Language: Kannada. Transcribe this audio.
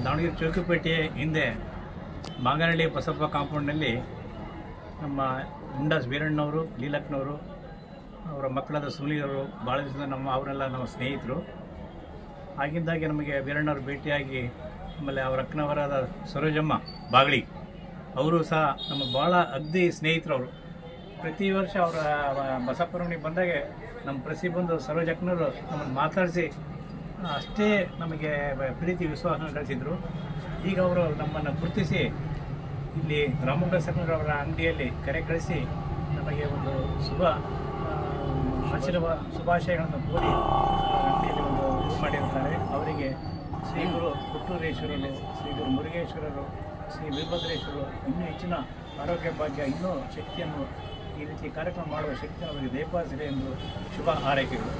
ದಾವಣಗೆರೆ ಚೌಕಿಪೇಟೆ ಹಿಂದೆ ಮಾಗನಹಳ್ಳಿ ಬಸಪ್ಪ ಕಾಂಪೌಂಡ್ನಲ್ಲಿ ನಮ್ಮ ಗುಂಡಾಸ್ ವೀರಣ್ಣವರು, ಲೀಲಕ್ಕನವರು, ಅವರ ಮಕ್ಕಳಾದ ಸುನೀಲವರು ಭಾಳ ದಿವಸದ ಅವರೆಲ್ಲ ನಮ್ಮ ಸ್ನೇಹಿತರು. ಆಗಿಂದಾಗೆ ನಮಗೆ ವೀರಣ್ಣವರು ಭೇಟಿಯಾಗಿ, ಆಮೇಲೆ ಅವರ ಅಕ್ಕನವರಾದ ಸರೋಜಮ್ಮ ಬಾಗಳಿ ಅವರು ಸಹ ನಮ್ಮ ಭಾಳ ಅಗ್ದಿ ಸ್ನೇಹಿತರವರು. ಪ್ರತಿ ವರ್ಷ ಅವರ ಬಸಪ್ಪನವನಿಗೆ ಬಂದಾಗ ನಮ್ಮ ಪ್ರತಿ ಬಂದು ಸರೋಜ ಅಕ್ಕನವರು ನಮ್ಮನ್ನು ಮಾತಾಡಿಸಿ ಅಷ್ಟೇ ನಮಗೆ ಪ್ರೀತಿ ವಿಶ್ವಾಸ ಗಳಿಸಿದರು. ಈಗ ಅವರು ನಮ್ಮನ್ನು ಗುರುತಿಸಿ ಇಲ್ಲಿ ರಾಮಮೋಹನ್ ಸರ್ಕಲ್ರವರ ಅಂಗಡಿಯಲ್ಲಿ ಕರೆ ಕಳಿಸಿ ನಮಗೆ ಒಂದು ಶುಭಾಶಯಗಳನ್ನು ಕೋರಿ ಅಂಗಡಿಯಲ್ಲಿ ಒಂದು ಇದು ಮಾಡಿರ್ತಾರೆ. ಅವರಿಗೆ ಶ್ರೀ ಗುರು ಪುಟ್ಟೂರೇಶ್ವರರು, ಶ್ರೀ ಗುರು ಮುರುಗೇಶ್ವರರು, ಶ್ರೀ ವೀರಭದ್ರೇಶ್ವರರು ಇನ್ನೂ ಹೆಚ್ಚಿನ ಆರೋಗ್ಯ ಭಾಗ್ಯ, ಇನ್ನೂ ಶಕ್ತಿಯನ್ನು ಈ ರೀತಿ ಕಾರ್ಯಕ್ರಮ ಮಾಡುವ ಶಕ್ತಿಯನ್ನು ಅವರಿಗೆ ದಯಪಾಲಿಸಲಿ ಎಂದು ಶುಭ ಹಾರೈಕೆಗಳು.